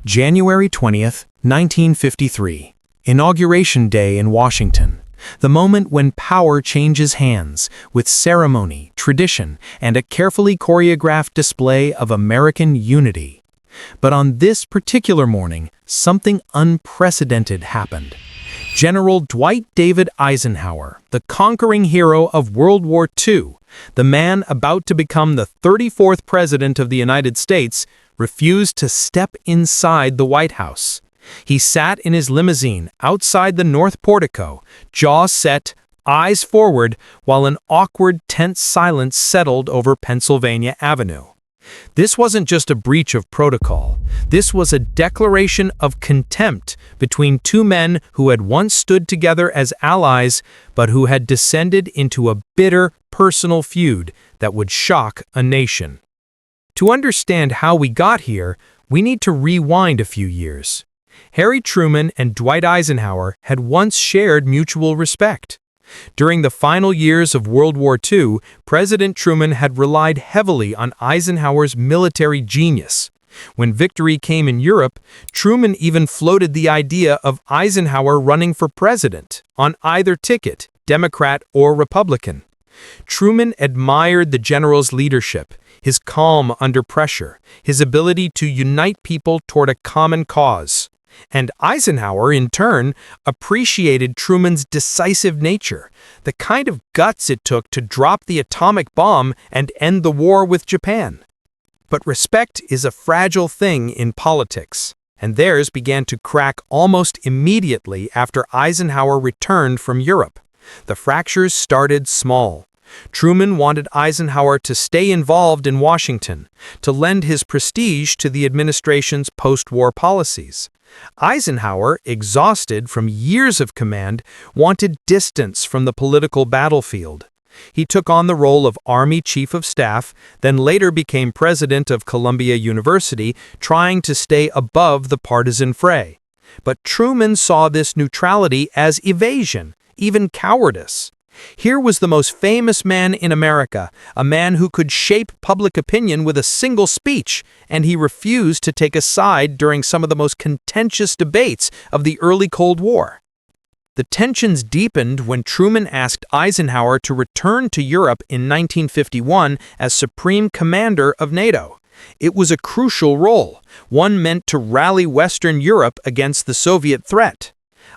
January 20th, 1953. Inauguration Day in Washington. The moment when power changes hands, with ceremony, tradition, and a carefully choreographed display of American unity. But on this particular morning, something unprecedented happened. General Dwight D. Eisenhower, the conquering hero of World War II, the man about to become the 34th President of the United States, refused to step inside the White House. He sat in his limousine outside the North Portico, jaw set, eyes forward, while an awkward, tense silence settled over Pennsylvania Avenue. This wasn't just a breach of protocol. This was a declaration of contempt between two men who had once stood together as allies, but who had descended into a bitter, personal feud that would shock a nation. To understand how we got here, we need to rewind a few years. Harry Truman and Dwight Eisenhower had once shared mutual respect. During the final years of World War II, President Truman had relied heavily on Eisenhower's military genius. When victory came in Europe, Truman even floated the idea of Eisenhower running for president, on either ticket, Democrat or Republican. Truman admired the general's leadership, his calm under pressure, his ability to unite people toward a common cause. And Eisenhower, in turn, appreciated Truman's decisive nature, the kind of guts it took to drop the atomic bomb and end the war with Japan. But respect is a fragile thing in politics, and theirs began to crack almost immediately after Eisenhower returned from Europe. The fractures started small. Truman wanted Eisenhower to stay involved in Washington, to lend his prestige to the administration's post-war policies. Eisenhower, exhausted from years of command, wanted distance from the political battlefield. He took on the role of Army Chief of Staff, then later became president of Columbia University, trying to stay above the partisan fray. But Truman saw this neutrality as evasion, even cowardice. Here was the most famous man in America, a man who could shape public opinion with a single speech, and he refused to take a side during some of the most contentious debates of the early Cold War. The tensions deepened when Truman asked Eisenhower to return to Europe in 1951 as Supreme Commander of NATO. It was a crucial role, one meant to rally Western Europe against the Soviet threat.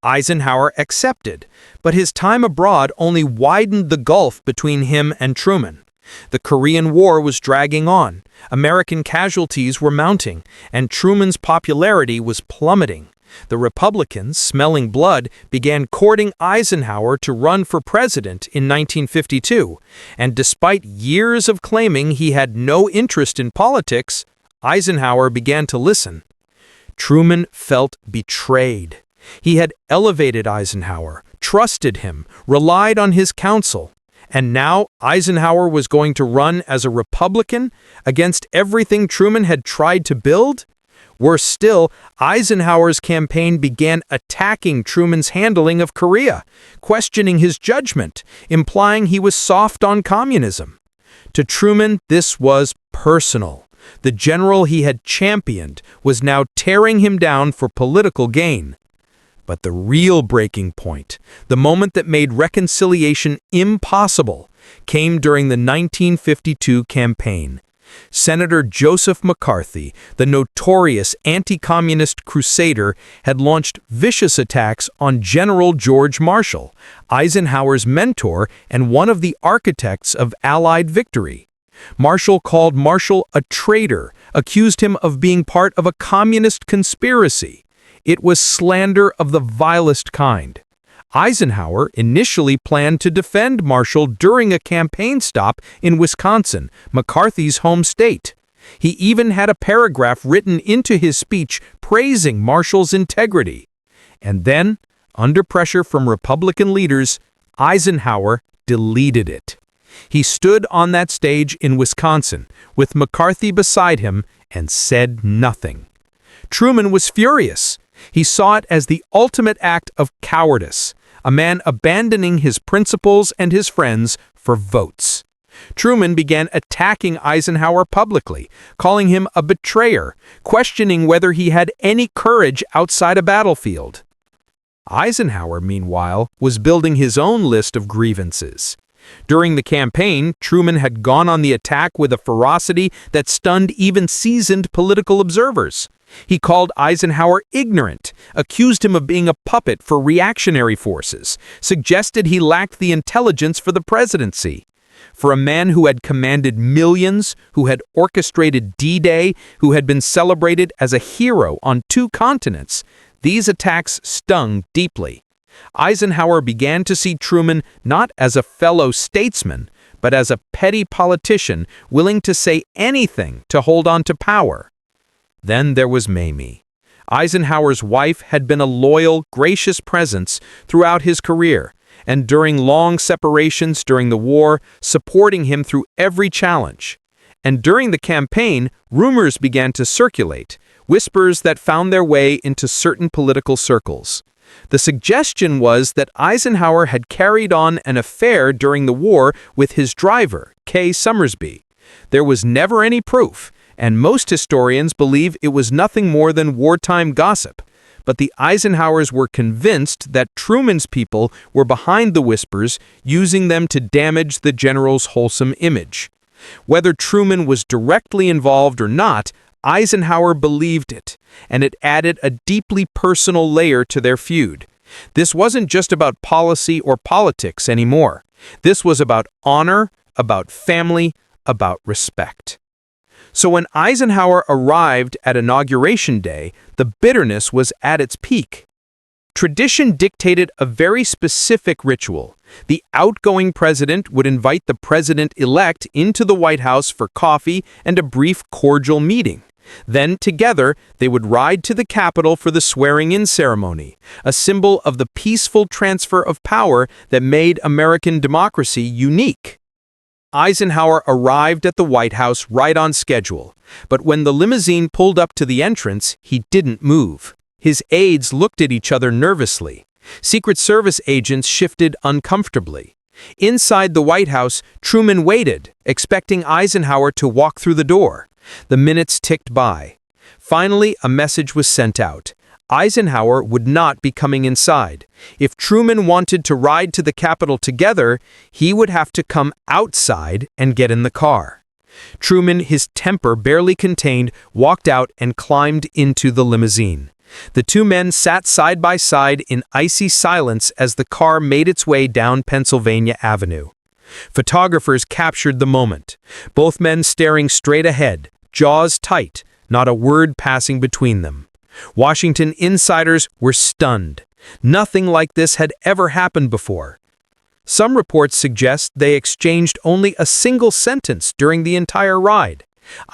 Eisenhower accepted, but his time abroad only widened the gulf between him and Truman. The Korean War was dragging on, American casualties were mounting, and Truman's popularity was plummeting. The Republicans, smelling blood, began courting Eisenhower to run for president in 1952, and despite years of claiming he had no interest in politics, Eisenhower began to listen. Truman felt betrayed. He had elevated Eisenhower, trusted him, relied on his counsel, and now Eisenhower was going to run as a Republican against everything Truman had tried to build? Worse still, Eisenhower's campaign began attacking Truman's handling of Korea, questioning his judgment, implying he was soft on communism. To Truman, this was personal. The general he had championed was now tearing him down for political gain. But the real breaking point, the moment that made reconciliation impossible, came during the 1952 campaign. Senator Joseph McCarthy, the notorious anti-communist crusader, had launched vicious attacks on General George Marshall, Eisenhower's mentor and one of the architects of Allied victory. Marshall called Marshall a traitor, accused him of being part of a communist conspiracy. It was slander of the vilest kind. Eisenhower initially planned to defend Marshall during a campaign stop in Wisconsin, McCarthy's home state. He even had a paragraph written into his speech praising Marshall's integrity. And then, under pressure from Republican leaders, Eisenhower deleted it. He stood on that stage in Wisconsin, with McCarthy beside him, and said nothing. Truman was furious. He saw it as the ultimate act of cowardice, a man abandoning his principles and his friends for votes. Truman began attacking Eisenhower publicly, calling him a betrayer, questioning whether he had any courage outside a battlefield. Eisenhower, meanwhile, was building his own list of grievances. During the campaign, Truman had gone on the attack with a ferocity that stunned even seasoned political observers. He called Eisenhower ignorant, accused him of being a puppet for reactionary forces, suggested he lacked the intelligence for the presidency. For a man who had commanded millions, who had orchestrated D-Day, who had been celebrated as a hero on 2 continents, these attacks stung deeply. Eisenhower began to see Truman not as a fellow statesman, but as a petty politician willing to say anything to hold on to power. Then there was Mamie. Eisenhower's wife had been a loyal, gracious presence throughout his career, and during long separations during the war, supporting him through every challenge. And during the campaign, rumors began to circulate, whispers that found their way into certain political circles. The suggestion was that Eisenhower had carried on an affair during the war with his driver, Kay Summersby. There was never any proof, and most historians believe it was nothing more than wartime gossip. But the Eisenhowers were convinced that Truman's people were behind the whispers, using them to damage the general's wholesome image. Whether Truman was directly involved or not, Eisenhower believed it, and it added a deeply personal layer to their feud. This wasn't just about policy or politics anymore. This was about honor, about family, about respect. So when Eisenhower arrived at Inauguration Day, the bitterness was at its peak. Tradition dictated a very specific ritual. The outgoing president would invite the president-elect into the White House for coffee and a brief cordial meeting. Then, together, they would ride to the Capitol for the swearing-in ceremony, a symbol of the peaceful transfer of power that made American democracy unique. Eisenhower arrived at the White House right on schedule, but when the limousine pulled up to the entrance, he didn't move. His aides looked at each other nervously. Secret Service agents shifted uncomfortably. Inside the White House, Truman waited, expecting Eisenhower to walk through the door. The minutes ticked by. Finally, a message was sent out. Eisenhower would not be coming inside. If Truman wanted to ride to the Capitol together, he would have to come outside and get in the car. Truman, his temper barely contained, walked out and climbed into the limousine. The 2 men sat side by side in icy silence as the car made its way down Pennsylvania Avenue. Photographers captured the moment. Both men staring straight ahead, jaws tight, not a word passing between them. Washington insiders were stunned. Nothing like this had ever happened before. Some reports suggest they exchanged only a single sentence during the entire ride.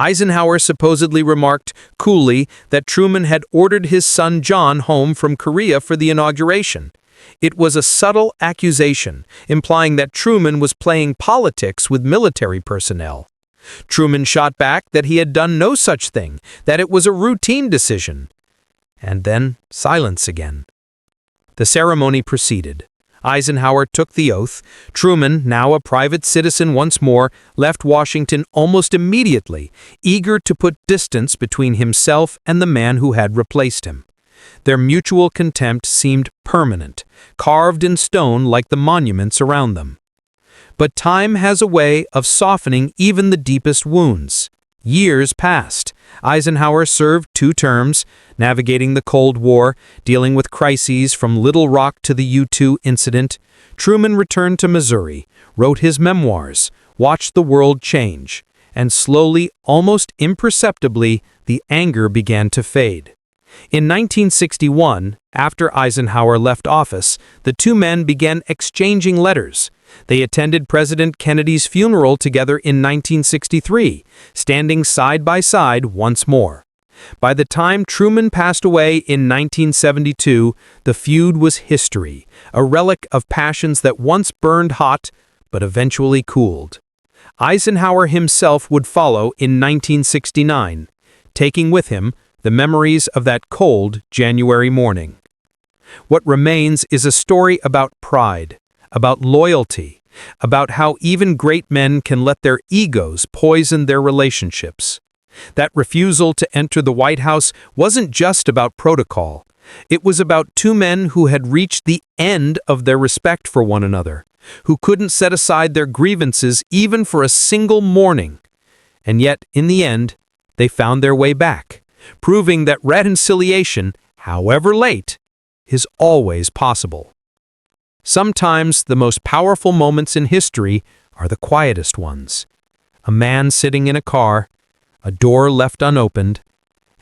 Eisenhower supposedly remarked coolly that Truman had ordered his son John home from Korea for the inauguration. It was a subtle accusation, implying that Truman was playing politics with military personnel. Truman shot back that he had done no such thing, that it was a routine decision. And then silence again. The ceremony proceeded. Eisenhower took the oath. Truman, now a private citizen once more, left Washington almost immediately, eager to put distance between himself and the man who had replaced him. Their mutual contempt seemed permanent, carved in stone like the monuments around them. But time has a way of softening even the deepest wounds. Years passed. Eisenhower served 2 terms, navigating the Cold War, dealing with crises from Little Rock to the U-2 incident. Truman returned to Missouri, wrote his memoirs, watched the world change, and slowly, almost imperceptibly, the anger began to fade. In 1961, after Eisenhower left office, the 2 men began exchanging letters. They attended President Kennedy's funeral together in 1963, standing side by side once more. By the time Truman passed away in 1972, the feud was history, a relic of passions that once burned hot but eventually cooled. Eisenhower himself would follow in 1969, taking with him the memories of that cold January morning. What remains is a story about pride, about loyalty, about how even great men can let their egos poison their relationships. That refusal to enter the White House wasn't just about protocol. It was about two men who had reached the end of their respect for one another, who couldn't set aside their grievances even for a single morning. And yet, in the end, they found their way back, proving that reconciliation, however late, is always possible. Sometimes the most powerful moments in history are the quietest ones. A man sitting in a car, a door left unopened,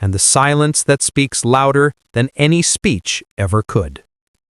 and the silence that speaks louder than any speech ever could.